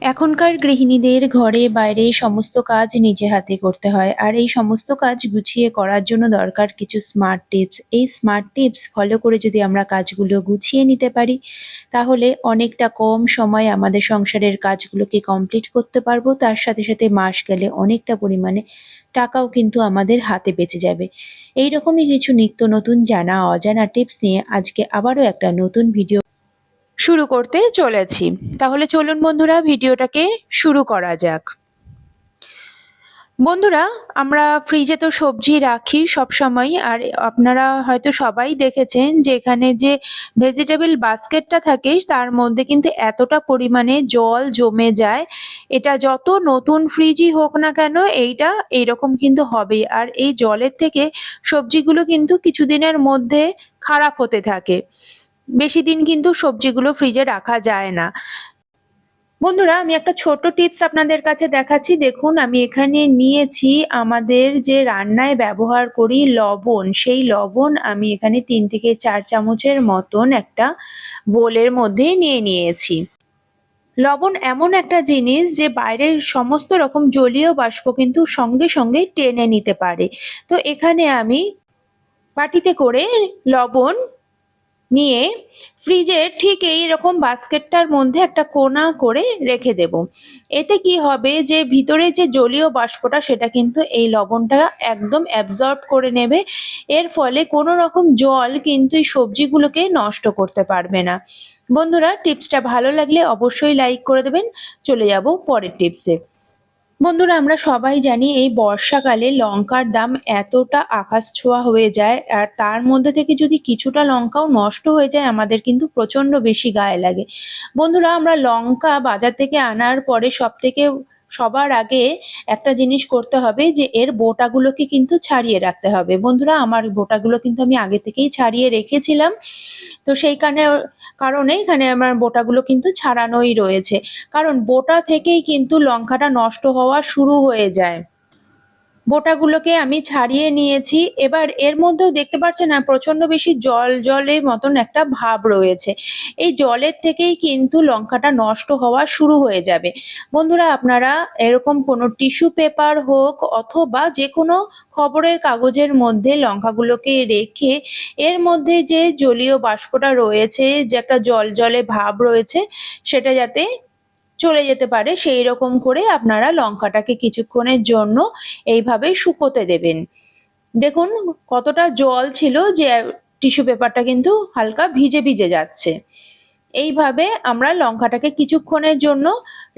এখনকার গৃহিণীদের ঘরে বাইরে সমস্ত কাজ নিজে হাতে করতে হয়, আর এই সমস্ত কাজ গুছিয়ে করার জন্য দরকার কিছু স্মার্ট টিপস। এই স্মার্ট টিপস ফলো করে যদি আমরা কাজগুলো গুছিয়ে নিতে পারি, তাহলে অনেকটা কম সময়ে আমাদের সংসারের কাজগুলোকে কমপ্লিট করতে পারবো। তার সাথে সাথে মাস গেলে অনেকটা পরিমাণে টাকাও কিন্তু আমাদের হাতে বেঁচে যাবে। এইরকমই কিছু নিত্য নতুন জানা অজানা টিপস নিয়ে আজকে আবারও একটা নতুন ভিডিও শুরু করতে চলেছি। তাহলে চলুন বন্ধুরা, ভিডিওটাকে শুরু করা যাক। বন্ধুরা, আমরা ফ্রিজে তো সবজি রাখি সব সময়, আর আপনারা হয়তো সবাই দেখেছেন যে এখানে যে ভেজিটেবল বাস্কেটটা থাকে তার মধ্যে কিন্তু এতটা পরিমাণে জল জমে যায়। এটা যত নতুন ফ্রিজই হোক না কেন, এইটা এইরকম কিন্তু হবেই। আর এই জলের থেকে সবজিগুলো কিন্তু কিছুদিনের মধ্যে খারাপ হতে থাকে। বেশি দিন কিন্তু সবজিগুলো ফ্রিজে রাখা যায় না। বন্ধুরা, আমি একটা ছোট টিপস আপনাদের কাছে দেখাচ্ছি। দেখুন, আমি এখানে নিয়েছি আমাদের যে রান্নায় ব্যবহার করি লবণ, সেই লবণ আমি এখানে 3 থেকে 4 চামচের মতন একটা বোলের মধ্যে নিয়ে নিয়েছি। লবণ এমন একটা জিনিস যে বাইরের সমস্ত রকম জলীয় বাষ্প কিন্তু সঙ্গে সঙ্গে টেনে নিতে পারে। তো এখানে আমি বাটিতে করে লবণ নিয়ে ফ্রিজের ঠিক এইরকম বাস্কেটটার মধ্যে একটা কোণা করে রেখে দেব। এতে কি হবে যে ভিতরে যে জলীয় বাষ্পটা সেটা কিন্তু এই লবণটা একদম অ্যাবজর্ব করে নেবে। এর ফলে কোনো রকম জল কিন্তু এই সবজিগুলোকে নষ্ট করতে পারবে না। বন্ধুরা, টিপসটা ভালো লাগলে অবশ্যই লাইক করে দেবেন। চলে যাব পরের টিপসে। বন্ধুরা, আমরা সবাই জানি এই বর্ষাকালে লঙ্কার দাম এতটা আকাশ ছোঁয়া হয়ে যায়, আর তার মধ্যে থেকে যদি কিছুটা লঙ্কাও নষ্ট হয়ে যায় আমাদের কিন্তু প্রচন্ড বেশি গায়ে লাগে। বন্ধুরা, আমরা লঙ্কা বাজার থেকে আনার পরে সবার আগে একটা জিনিস করতে হবে যে এর বোটাগুলোকে কিন্তু ছাড়িয়ে রাখতে হবে। বন্ধুরা, আমার বোটাগুলো কিন্তু আমি আগে থেকেই ছাড়িয়ে রেখেছিলাম। তো কারণে এখানে আমার বোটাগুলো কিন্তু ছাড়ানোই রয়েছে। কারণ বোটা থেকেই কিন্তু লঙ্কাটা নষ্ট হওয়া শুরু হয়ে যায়। বোটাগুলোকে আমি ছাড়িয়ে নিয়েছি। এবার এর মধ্যেও দেখতে পাচ্ছেন না, প্রচন্ড বেশি জল জলে মতন একটা ভাব রয়েছে। এই জলের থেকেই কিন্তু লঙ্কাটা নষ্ট হওয়া শুরু হয়ে যাবে। বন্ধুরা, আপনারা এরকম কোনো টিস্যু পেপার হোক অথবা যে কোনো খবরের কাগজের মধ্যে লঙ্কাগুলোকে রেখে এর মধ্যে যে জলীয় বাষ্পটা রয়েছে, যে একটা জলে ভাব রয়েছে, সেটা যাতে চলে যেতে পারে সেই রকম করে আপনারা লঙ্কাটাকে কিছুক্ষণের জন্য এইভাবে শুকোতে দেবেন। দেখুন কতটা জল ছিল যে টিস্যু পেপারটা কিন্তু হালকা ভিজে ভিজে যাচ্ছে। এইভাবে আমরা লঙ্কাটাকে কিছুক্ষণের জন্য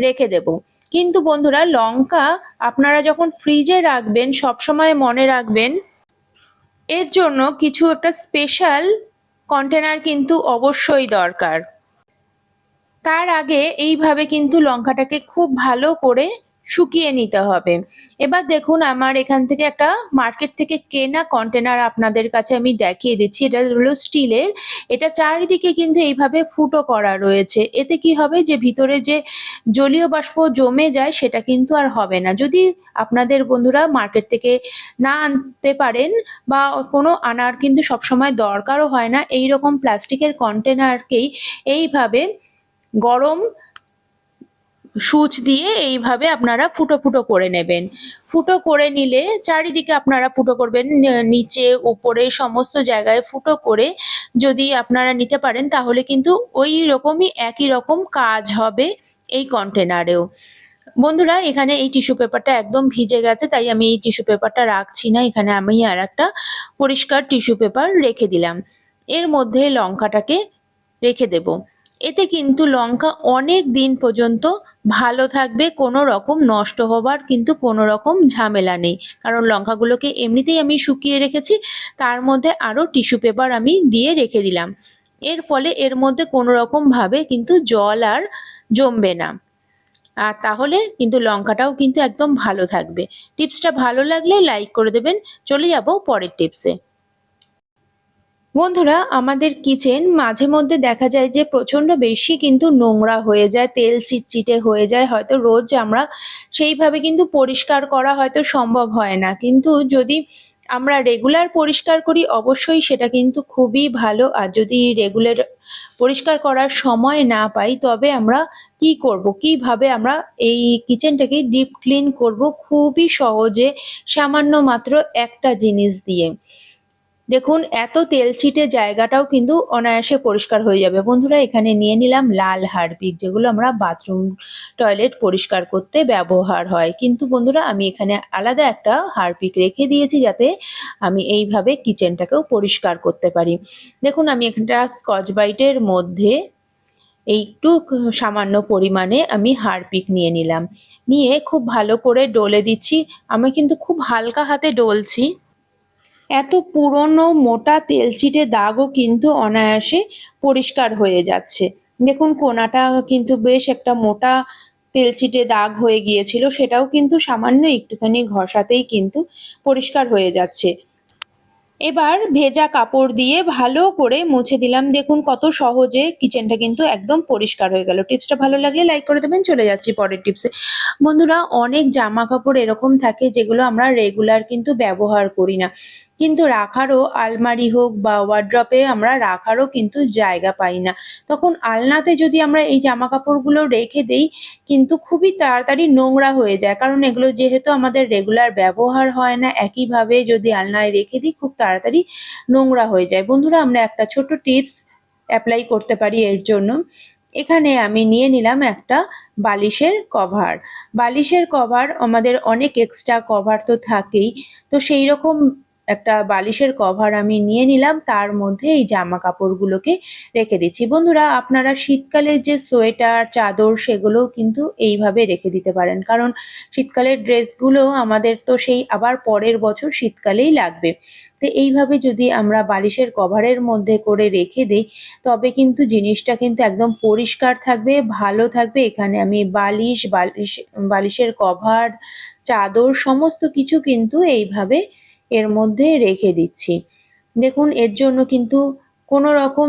রেখে দেব। কিন্তু বন্ধুরা, লঙ্কা আপনারা যখন ফ্রিজে রাখবেন সবসময় মনে রাখবেন এর জন্য কিছু একটা স্পেশাল কন্টেনার কিন্তু অবশ্যই দরকার। তার আগে এইভাবে কিন্তু লঙ্কাটাকে খুব ভালো করে শুকিয়ে নিতে হবে। এবার দেখুন, আমার এখান থেকে একটা মার্কেট থেকে কেনা কন্টেনার আপনাদের কাছে আমি দেখিয়ে দিচ্ছি। এটা হলো স্টিলের। এটা চারিদিকে কিন্তু এইভাবে ফুটো করা রয়েছে। এতে কি হবে যে ভিতরে যে জলীয় বাষ্প জমে যায় সেটা কিন্তু আর হবে না। যদি আপনাদের বন্ধুরা মার্কেট থেকে না আনতে পারেন বা কোনো আনার কিন্তু সবসময় দরকারও হয় না, এইরকম প্লাস্টিকের কন্টেনারকেই এইভাবে গরম সূচ দিয়ে এইভাবে আপনারা ফুটো ফুটো করে নেবেন। ফুটো করে নিলে চারিদিকে আপনারা ফুটো করবেন, নিচে উপরে সমস্ত জায়গায় ফুটো করে যদি আপনারা নিতে পারেন তাহলে কিন্তু ওই রকমই একই রকম কাজ হবে এই কন্টেনারেও। বন্ধুরা, এখানে এই টিস্যু পেপারটা একদম ভিজে গেছে, তাই আমি এই টিস্যু পেপারটা রাখছি না। এখানে আমি আর একটা পরিষ্কার টিস্যু পেপার রেখে দিলাম। এর মধ্যে লঙ্কাটাকে রেখে দেব। এতে কিন্তু লঙ্কা অনেক দিন পর্যন্ত ভালো থাকবে, কোনো রকম নষ্ট হবার কিন্তু কোনো রকম ঝামেলা নেই। কারণ লঙ্কাগুলোকে এমনিতেই আমি শুকিয়ে রেখেছি, তার মধ্যে আরও টিস্যু পেপার আমি দিয়ে রেখে দিলাম। এর ফলে এর মধ্যে কোনো রকম ভাবে কিন্তু জল আর জমবে না। আর তাহলে কিন্তু লঙ্কাটাও কিন্তু একদম ভালো থাকবে। টিপসটা ভালো লাগলে লাইক করে দেবেন। চলে যাব পরের টিপসে। বন্ধুরা, আমাদের কিচেন মাঝে মধ্যে দেখা যায় যে প্রচন্ড বেশি কিন্তু নোংরা হয়ে যায়, তেল চিটচিটে হয়ে যায়। হয়তো রোজ আমরা সেইভাবে কিন্তু পরিষ্কার করা হয়তো সম্ভব হয় না, কিন্তু যদি আমরা রেগুলার পরিষ্কার করি অবশ্যই সেটা কিন্তু খুবই ভালো। আর যদি রেগুলার পরিষ্কার করার সময় না পাই তবে আমরা কি করব, কিভাবে আমরা এই কিচেনটাকে ডিপ ক্লিন করব খুবই সহজে সামান্য মাত্র একটা জিনিস দিয়ে। দেখুন এত তেলচিটে জায়গাটাও কিন্তু অনায়াসে পরিষ্কার হয়ে যাবে। বন্ধুরা এখানে নিয়ে নিলাম লাল হারপিক, যেগুলো আমরা বাথরুম টয়লেট পরিষ্কার করতে ব্যবহার হয়। কিন্তু বন্ধুরা আমি এখানে আলাদা একটা হারপিক রেখে দিয়েছি যাতে আমি এইভাবে কিচেনটাকেও পরিষ্কার করতে পারি। দেখুন আমি এখানটা স্কচ ব্রাইটের মধ্যে একটু সামান্য পরিমাণে আমি হারপিক নিয়ে নিলাম, নিয়ে খুব ভালো করে ডলে দিচ্ছি। আমি কিন্তু খুব হালকা হাতে ডলছি। এত পুরনো মোটা তেলচিটে দাগও কিন্তু অনায়াসে পরিষ্কার হয়ে যাচ্ছে। দেখুন কোনাটা কিন্তু বেশ একটা মোটা তেলচিটে দাগ হয়ে গিয়েছিল, সেটাও কিন্তু সামান্য একটুখানি ঘষাতেই কিন্তু পরিষ্কার হয়ে যাচ্ছে। এবার ভেজা কাপড় দিয়ে ভালো করে মুছে দিলাম। দেখুন কত সহজে কিচেনটা কিন্তু একদম পরিষ্কার হয়ে গেল। টিপসটা ভালো লাগলে লাইক করে দেবেন। চলে যাচ্ছি পরের টিপসে। বন্ধুরা অনেক জামা কাপড় এরকম থাকে যেগুলো আমরা রেগুলার কিন্তু ব্যবহার করি না, কিন্তু রাখারও আলমারি হোক বা ওয়ার্ড্রপে আমরা রাখারও কিন্তু জায়গা পাই না। তখন আলনাতে যদি আমরা এই জামা কাপড়গুলো রেখে দেই কিন্তু খুবই তাড়াতাড়ি নোংরা হয়ে যায়, কারণ এগুলো যেহেতু আমাদের রেগুলার ব্যবহার হয় না, একইভাবে যদি আলনায় রেখে দিই খুব তাড়াতাড়ি নোংরা হয়ে যায়। বন্ধুরা আমরা একটা ছোট টিপস অ্যাপ্লাই করতে পারি এর জন্য। এখানে আমি নিয়ে নিলাম একটা বালিশের কভার। বালিশের কভার আমাদের অনেক এক্সট্রা কভার তো থাকেই, তো সেই রকম একটা বালিশের কভার আমি নিয়ে নিলাম, তার মধ্যে এই জামা কাপড়গুলোকে রেখে দিচ্ছি। বন্ধুরা আপনারা শীতকালের যে সোয়েটার চাদর সেগুলোও কিন্তু এইভাবে রেখে দিতে পারেন, কারণ শীতকালের ড্রেসগুলো আমাদের তো সেই আবার পরের বছর শীতকালেই লাগবে। তো এইভাবে যদি আমরা বালিশের কভারের মধ্যে করে রেখে দিই তবে কিন্তু জিনিসটা কিন্তু একদম পরিষ্কার থাকবে, ভালো থাকবে। এখানে আমি বালিশের কভার চাদর সমস্ত কিছু কিন্তু এইভাবে এর মধ্যে রেখে দিচ্ছি। দেখুন এর জন্য কিন্তু কোনো রকম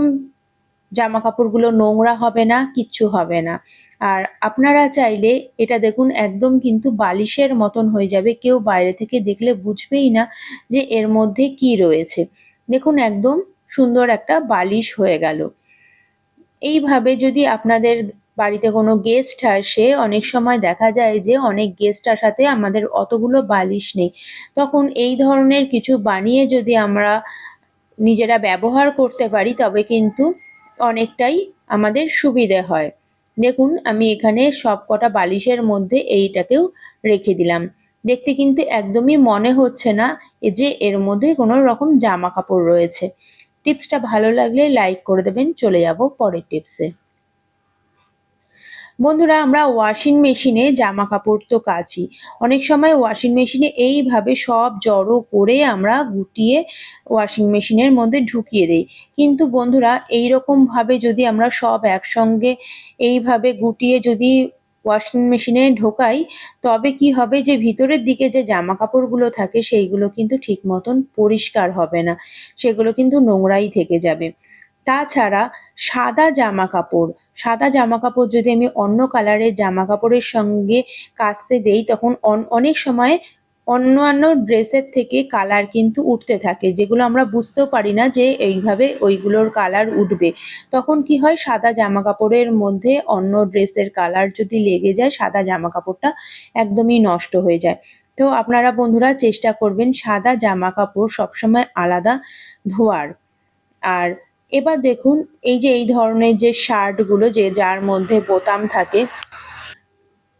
জামা কাপড়গুলো নোংরা হবে না, কিচ্ছু হবে না। আর আপনারা চাইলে এটা দেখুন একদম কিন্তু বালিশের মতন হয়ে যাবে, কেউ বাইরে থেকে দেখলে বুঝবেই না যে এর মধ্যে কি রয়েছে। দেখুন একদম সুন্দর একটা বালিশ হয়ে গেল। এইভাবে যদি আপনাদের বাড়িতে কোনো গেস্ট আসে, অনেক সময় দেখা যায় যে অনেক গেস্ট আসাতে আমাদের অতগুলো বালিশ নেই, তখন এই ধরনের কিছু বানিয়ে যদি আমরা নিজেরা ব্যবহার করতে পারি তবে কিন্তু অনেকটাই আমাদের সুবিধে হয়। দেখুন আমি এখানে সব কটা বালিশের মধ্যে এইটাকেও রেখে দিলাম। দেখতে কিন্তু একদমই মনে হচ্ছে না যে এর মধ্যে কোনো রকম জামা কাপড় রয়েছে। টিপসটা ভালো লাগলে লাইক করে দেবেন। চলে যাব পরের টিপসে। বন্ধুরা আমরা ওয়াশিং মেশিনে জামা কাপড় তো কাচি, অনেক সময় ওয়াশিং মেশিনে এইভাবে সব জড়ো করে আমরা গুটিয়ে ওয়াশিং মেশিনের মধ্যে ঢুকিয়ে দিই। কিন্তু বন্ধুরা এইরকম ভাবে যদি আমরা সব একসঙ্গে এইভাবে গুটিয়ে যদি ওয়াশিং মেশিনে ঢোকাই তবে কি হবে যে ভিতরের দিকে যে জামা কাপড়গুলো থাকে সেইগুলো কিন্তু ঠিক মতন পরিষ্কার হবে না, সেগুলো কিন্তু নোংরাই থেকে যাবে। তাছাড়া সাদা জামা কাপড় যদি আমি অন্য কালারের জামা কাপড়ের সঙ্গে কাচতে দেই তখন অনেক সময় অন্যান্য ড্রেসের থেকে কালার কিন্তু উঠতে থাকে, যেগুলো আমরা বুঝতেও পারি না যে এইভাবে ওইগুলোর কালার উঠবে। তখন কি হয়, সাদা জামা কাপড়ের মধ্যে অন্য ড্রেসের কালার যদি লেগে যায় সাদা জামা কাপড়টা একদমই নষ্ট হয়ে যায়। তো আপনারা বন্ধুরা চেষ্টা করবেন সাদা জামা কাপড় সবসময় আলাদা ধোয়ার। আর এবার দেখুন এই যে এই ধরনের যে শার্টগুলো যে যার মধ্যে বোতাম থাকে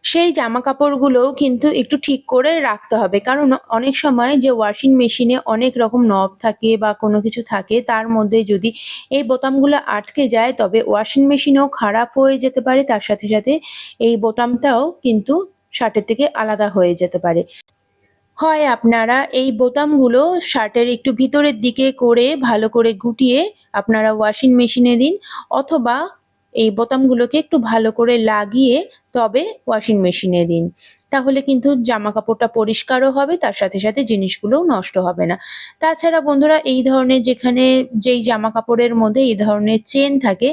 সেই জামা কাপড়গুলোও কিন্তু একটু ঠিক করে রাখতে হবে, কারণ অনেক সময় যে ওয়াশিং মেশিনে অনেক রকম নব থাকে বা কোনো কিছু থাকে তার মধ্যে যদি এই বোতামগুলো আটকে যায় তবে ওয়াশিং মেশিনও খারাপ হয়ে যেতে পারে, তার সাথে সাথে এই বোতামটাও কিন্তু শার্টের থেকে আলাদা হয়ে যেতে পারে। হয় আপনারা এই বোতামগুলো শার্টের একটু ভিতরের দিকে করে ভালো করে গুটিয়ে আপনারা ওয়াশিং মেশিনে দিন, অথবা এই বোতামগুলোকে একটু ভালো করে লাগিয়ে তবে ওয়াশিং মেশিনে দিন। তাহলে কিন্তু জামা কাপড়টা পরিষ্কারও হবে, তার সাথে সাথে জিনিসগুলোও নষ্ট হবে না। তাছাড়া বন্ধুরা এই ধরনের যেখানে যেই জামা কাপড়ের মধ্যে এই ধরনের চেন থাকে,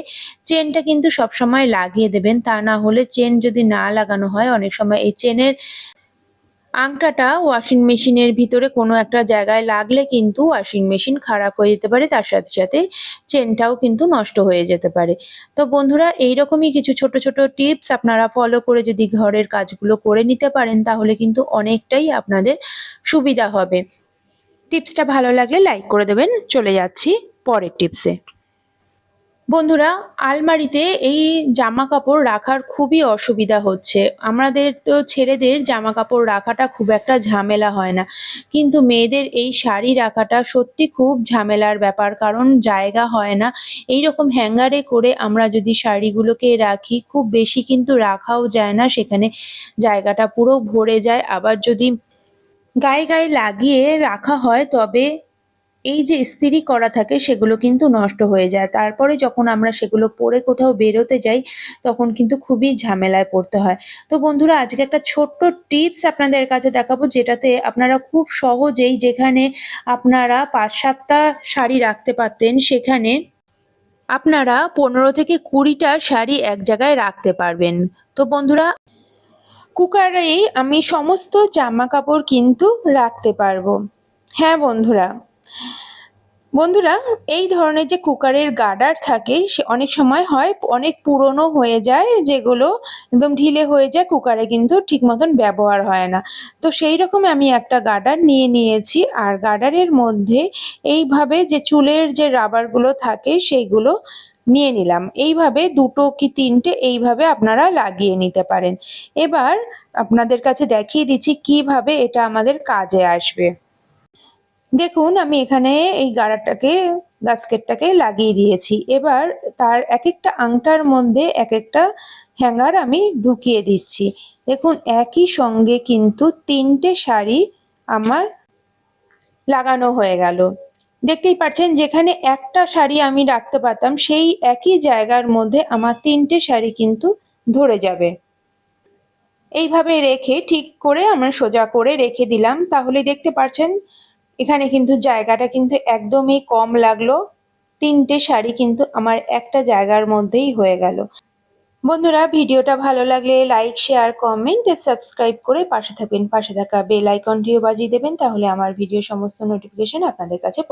চেনটা কিন্তু সবসময় লাগিয়ে দেবেন। তা না হলে চেন যদি না লাগানো হয় অনেক সময় এই চেনের আংটাটা ওয়াশিং মেশিনের ভিতরে কোনো একটা জায়গায় লাগলে কিন্তু ওয়াশিং মেশিন খারাপ হয়ে যেতে পারে, তার সাথে সাথে চেনটাও কিন্তু নষ্ট হয়ে যেতে পারে। তো বন্ধুরা, এইরকমই কিছু ছোট ছোট টিপস আপনারা ফলো করে যদি ঘরের কাজগুলো করে নিতে পারেন তাহলে কিন্তু অনেকটাই আপনাদের সুবিধা হবে। টিপসটা ভালো লাগলে লাইক করে দেবেন। চলে যাচ্ছি পরের টিপসে। বন্ধুরা, আলমারিতে এই জামা কাপড় রাখার খুবই অসুবিধা হচ্ছে। আমাদের তো ছেলেদের জামা কাপড় রাখাটা খুব একটা ঝামেলা হয় না, কিন্তু মেয়েদের এই শাড়ি রাখাটা সত্যি খুব ঝামেলার ব্যাপার, কারণ জায়গা হয় না। এইরকম হ্যাঙ্গারে করে আমরা যদি শাড়িগুলোকে রাখি, খুব বেশি কিন্তু রাখাও যায় না, সেখানে জায়গাটা পুরো ভরে যায়। আবার যদি গায়ে গায়ে লাগিয়ে রাখা হয় তবে এই যে ইস্ত্রি করা থাকে সেগুলো কিন্তু নষ্ট হয়ে যায়। তারপরে যখন আমরা সেগুলো পরে কোথাও বেরোতে যাই তখন কিন্তু খুবই ঝামেলায় পড়তে হয়। তো বন্ধুরা, আজকে একটা ছোট্ট টিপস আপনাদের কাছে দেখাবো, যেটাতে আপনারা খুব সহজেই, যেখানে আপনারা ৫-৭টা শাড়ি রাখতে পারতেন সেখানে আপনারা ১৫ থেকে ২০টা শাড়ি এক জায়গায় রাখতে পারবেন। তো বন্ধুরা, কুকারেই আমি সমস্ত জামা কাপড় কিন্তু রাখতে পারবো। হ্যাঁ বন্ধুরা, বন্ধুরা, এই ধরনের যে কুকারের গার্ডার থাকে সে অনেক সময় হয় অনেক পুরনো হয়ে যায়, যেগুলো একদম ঢিলে হয়ে যায়, কুকারে কিন্তু ঠিক মতন ব্যবহার হয় না। তো সেই রকম আমি একটা গার্ডার নিয়ে নিয়েছি, আর গার্ডারের মধ্যে এইভাবে যে চুলের যে রাবারগুলো থাকে সেইগুলো নিয়ে নিলাম। এইভাবে ২টো কি ৩টে এইভাবে আপনারা লাগিয়ে নিতে পারেন। এবার আপনাদের কাছে দেখিয়ে দিচ্ছি কিভাবে এটা আমাদের কাজে আসবে। দেখুন, আমি এখানে এই গাস্কেটটাকে লাগিয়ে দিয়েছি। এবার তার এক একটা আংটার মধ্যে এক একটা হ্যাঙ্গার আমি ঢুকিয়ে দিচ্ছি। দেখুন, একই সঙ্গে কিন্তু ৩টে শাড়ি আমার লাগানো হয়ে গেল। দেখতেই পাচ্ছেন, যেখানে একটা শাড়ি আমি রাখতে পারতাম সেই একই জায়গার মধ্যে আমার ৩টে শাড়ি কিন্তু ধরে যাবে। এইভাবে রেখে ঠিক করে আমরা সোজা করে রেখে দিলাম, তাহলে দেখতে পাচ্ছেন এখানে কিন্তু জায়গাটা কিন্তু একদমই কম লাগলো। ৩টে শাড়ি কিন্তু আমার একটা জায়গার মধ্যেই হয়ে গেল। বন্ধুরা, ভিডিওটা ভালো লাগলে লাইক, শেয়ার, কমেন্ট, সাবস্ক্রাইব করে পাশে থাকবেন। পাশে থাকা বেল আইকনটিও বাজিয়ে দেবেন, তাহলে আমার ভিডিও সমস্ত নোটিফিকেশন আপনাদের কাছে